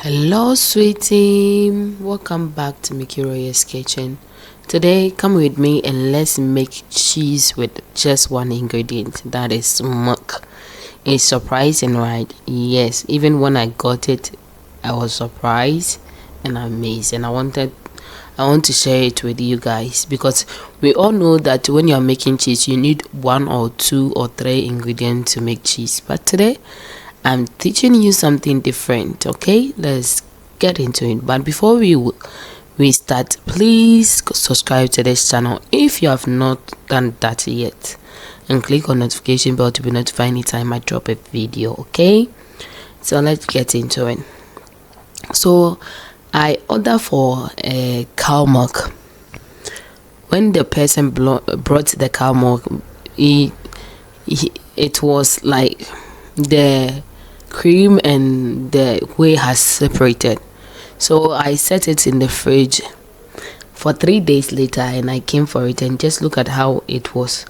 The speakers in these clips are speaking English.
Hello, sweetie. Welcome back to Mickey Roy's Kitchen. Today, come with me and let's make cheese with just one ingredient, that is milk. It's surprising, right? Yes, even when I got it, I was surprised and amazed, and I want to share it with you guys because we all know that when you're making cheese, you need one or two or three ingredients to make cheese. But today, I'm teaching you something different. Okay, let's get into it. But before we start, please subscribe to this channel if you have not done that yet, and click on notification bell to be notified anytime I drop a video. Okay, so let's get into it. So I order for a cow milk. When the person brought the cow milk, it was like the cream and the whey has separated. So I set it in the fridge for 3 days later, and I came for it, and just look at how it was.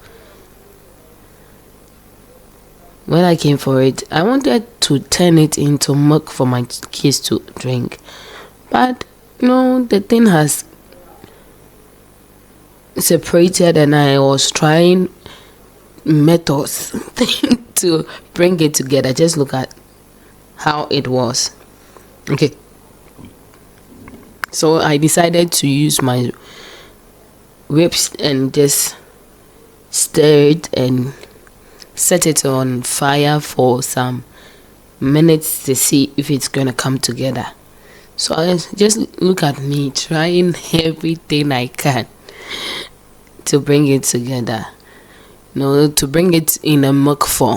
When I came for it, I wanted to turn it into milk for my kids to drink, but no, the thing has separated, and I was trying methods to bring it together. Just look at how it was. Okay, so I decided to use my whips and just stir it and set it on fire for some minutes to see if it's gonna come together. So I just look at me trying everything I can to bring it together, to bring it in a milk form.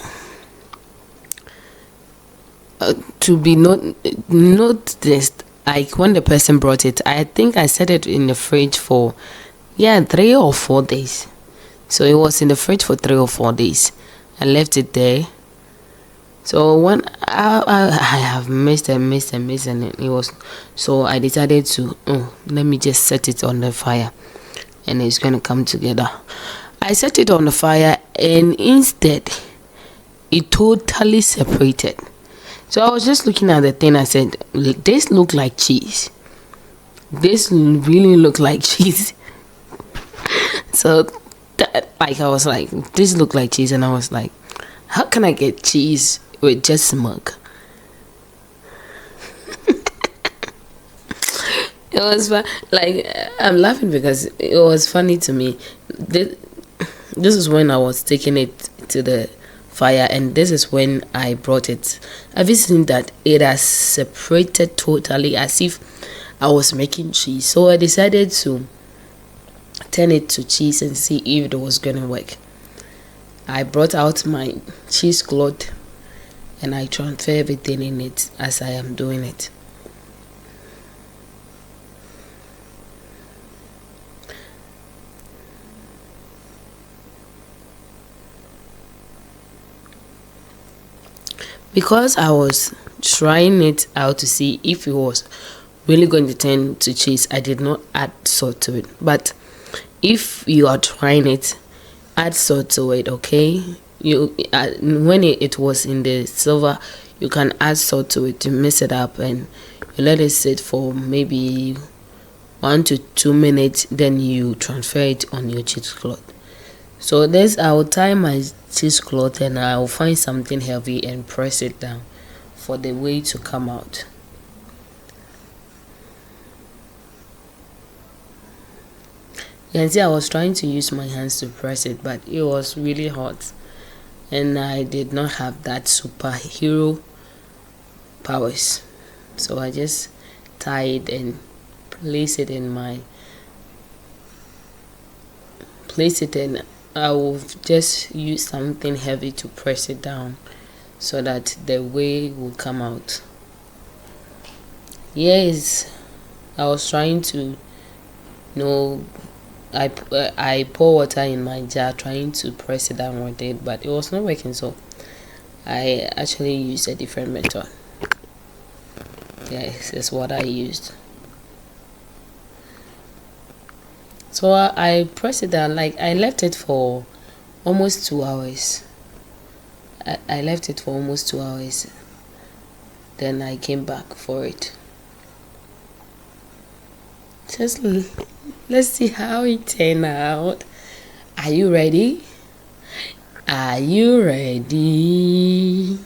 To be noticed, like when the person brought it, I think I set it in the fridge for 3 or 4 days. So it was in the fridge for 3 or 4 days. I left it there. So when I have missed and it was, so I decided to let me just set it on the fire and it's gonna come together. I set it on the fire and instead it totally separated. So I was just looking at the thing. I said, this look like cheese. This really look like cheese. So I was like, this look like cheese, and I was like, how can I get cheese with just milk? It was fun. Like, I'm laughing because it was funny to me. This is when I was taking it to the fire, and this is when I brought it. Have you seen that it has separated totally as if I was making cheese? So I decided to turn it to cheese and see if it was gonna work. I brought out my cheesecloth and I transfer everything in it as I am doing it. Because I was trying it out to see if it was really going to turn to cheese, I did not add salt to it. But if you are trying it, add salt to it. Okay, when it was in the silver, you can add salt to it to mix it up, and you let it sit for maybe 1 to 2 minutes. Then you transfer it on your cheesecloth. So this, I will tie my cheesecloth and I will find something heavy and press it down for the whey to come out. You can see I was trying to use my hands to press it, but it was really hot and I did not have that superhero powers. So I just tied and place it in. I will just use something heavy to press it down so that the whey will come out. Yes, I was trying to, I pour water in my jar trying to press it down with it, but it was not working, so I actually used a different method. Yes, this is what I used. So I pressed it down, like I left it for almost 2 hours. I left it for almost 2 hours. Then I came back for it. Let's see how it turn out. Are you ready? Are you ready?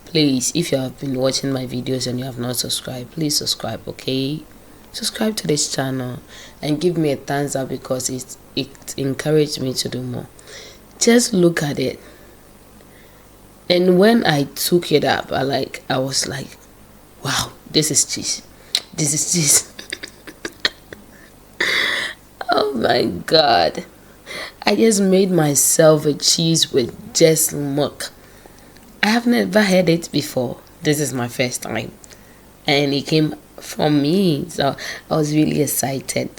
Please, if you have been watching my videos and you have not subscribed, please subscribe, okay? Subscribe to this channel and give me a thumbs up because it encouraged me to do more. Just look at it. And when I took it up, I was like, wow, this is cheese. This is cheese. Oh my god. I just made myself a cheese with just milk. I have never had it before. This is my first time. And it came from me. So I was really excited.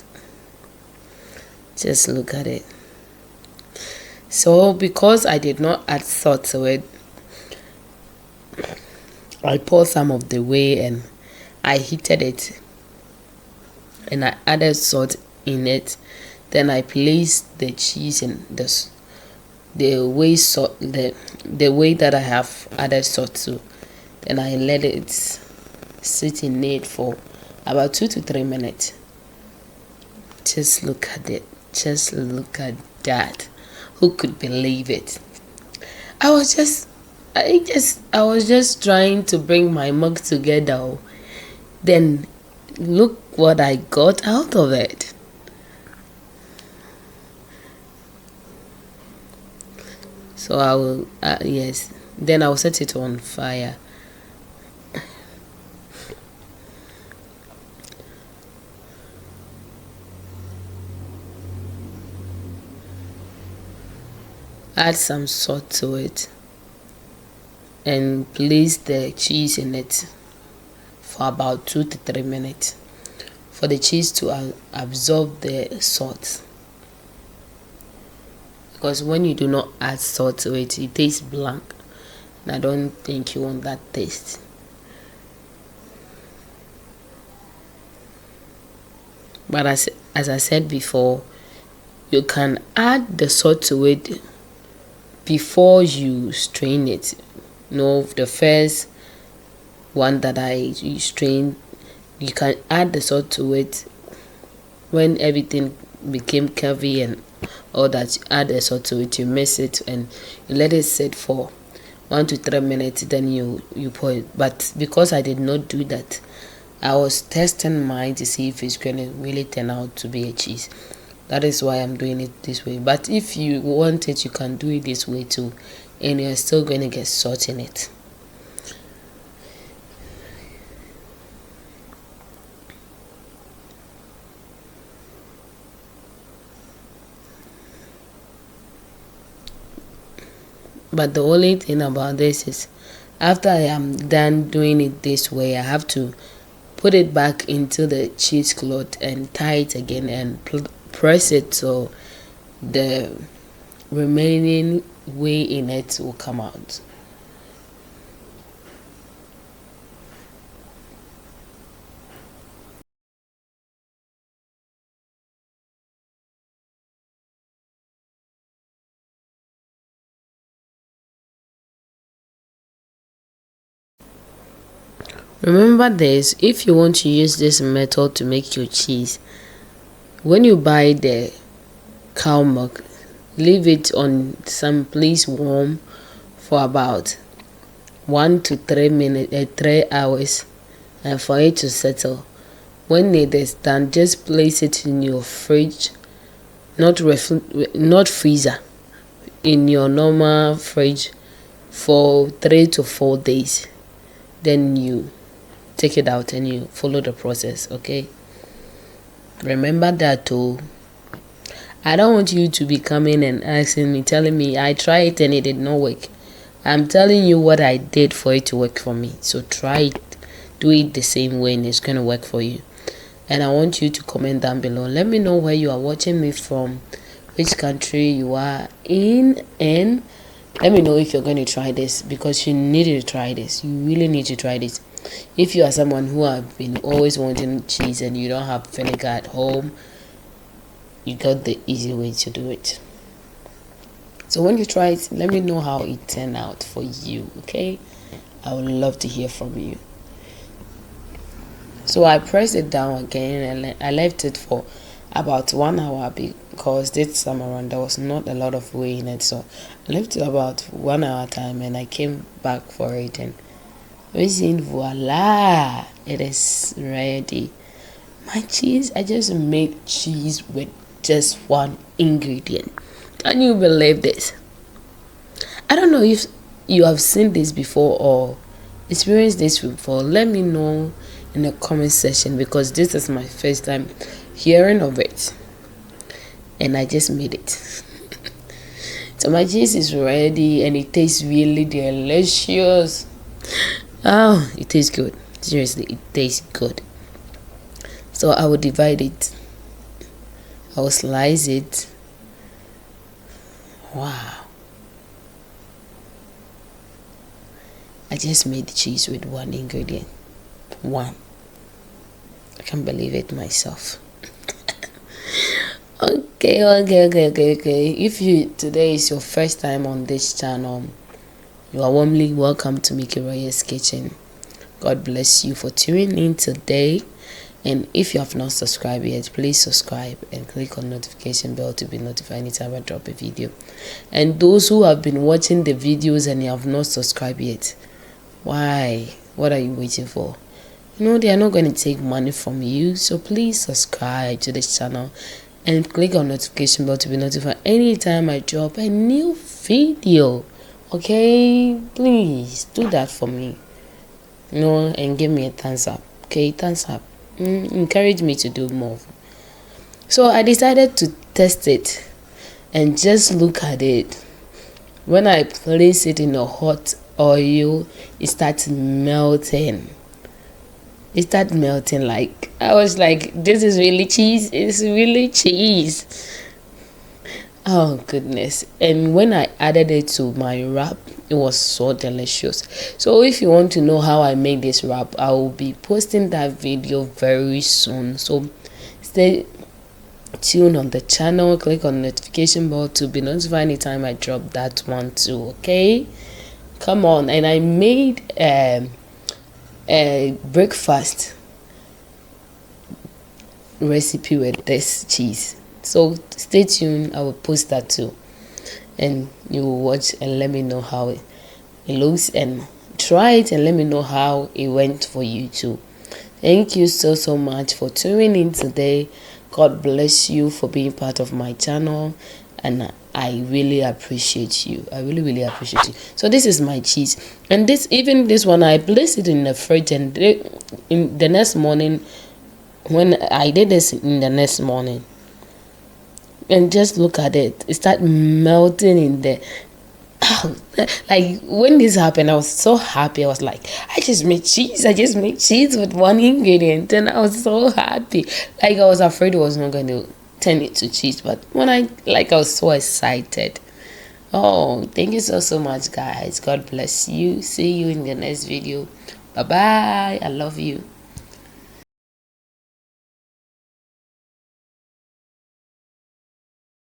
Just look at it. So because I did not add salt to it, I poured some of the whey and I heated it. And I added salt in it. Then I placed the cheese in the way that I have added salt to. Then I let it sit in it for about 2 to 3 minutes. Just look at it. Just look at that. Who could believe it? I was just trying to bring my mug together. Then look what I got out of it. So I will yes, then I'll set it on fire. Add some salt to it and place the cheese in it for about 2 to 3 minutes for the cheese to absorb the salt. Because when you do not add salt to it, it tastes blank. And I don't think you want that taste. But as I said before, you can add the salt to it before you strain it. The first one that I strained, you can add the salt to it when everything became curvy and all that. You add the salt to it, you mix it and you let it sit for 1 to 3 minutes, then you pour it. But because I did not do that, I was testing mine to see if it's going to really turn out to be a cheese. That is why I'm doing it this way. But if you want it, you can do it this way too, and you're still going to get salt in it. But the only thing about this is, after I am done doing it this way, I have to put it back into the cheesecloth and tie it again and press it so the remaining whey in it will come out. Remember this, if you want to use this method to make your cheese, when you buy the cow milk, leave it on some place warm for about 1 to 3 minutes, 3 hours, and for it to settle. When it is done, just place it in your fridge, not freezer, in your normal fridge for 3 to 4 days. Then you take it out and you follow the process, okay? Remember that too. I don't want you to be coming and asking me, telling me I tried it and it did not work. I'm telling you what I did for it to work for me. So try it, do it the same way, and it's going to work for you. And I want you to comment down below. Let me know where you are watching me from, which country you are in, and let me know if you're going to try this, because you need to try this. You really need to try this. If you are someone who have been always wanting cheese and you don't have vinegar at home, you got the easy way to do it. So when you try it, let me know how it turned out for you, okay? I would love to hear from you. So I pressed it down again and I left it for about 1 hour because this time around there was not a lot of whey in it. So I left it about 1 hour time and I came back for it, and voila, it is ready. My cheese, I just made cheese with just one ingredient. Can you believe this? I don't know if you have seen this before or experienced this before. Let me know in the comment section, because this is my first time hearing of it and I just made it. So my cheese is ready and it tastes really delicious. Oh, it tastes good. Seriously, it tastes good. So I will divide it. I will slice it. Wow. I just made the cheese with one ingredient. One. I can't believe it myself. Okay. If today is your first time on this channel, you are warmly welcome to Mickey Roy's Kitchen. God bless you for tuning in today. And if you have not subscribed yet, please subscribe and click on notification bell to be notified anytime I drop a video. And those who have been watching the videos and you have not subscribed yet, why? What are you waiting for? They are not going to take money from you, so please subscribe to this channel and click on notification bell to be notified anytime I drop a new video. Okay, please do that for me, and give me a thumbs up. Okay, thumbs up. Encourage me to do more. So I decided to test it and just look at it. When I place it in a hot oil, it starts melting. It started melting. Like, I was like, this is really cheese. It's really cheese. Oh goodness. And when I added it to my wrap, it was so delicious. So if you want to know how I made this wrap, I will be posting that video very soon. So stay tuned on the channel, click on the notification bell to be notified anytime I drop that one too. Okay, come on. And I made a breakfast recipe with this cheese, so stay tuned. I will post that too, and you will watch and let me know how it looks, and try it and let me know how it went for you too. Thank you so much for tuning in today. God bless you for being part of my channel, and I really appreciate you. I really appreciate you. So this is my cheese, and this one I placed it in the fridge, and in the next morning, when I did this in the next morning, and just look at it, it started melting in there. Like, when this happened, I was so happy. I was like, I just made cheese with one ingredient, and I was so happy. Like, I was afraid it was not going to turn it to cheese, but when I was so excited. Oh, thank you so much, guys. God bless you. See you in the next video. Bye bye. I love you.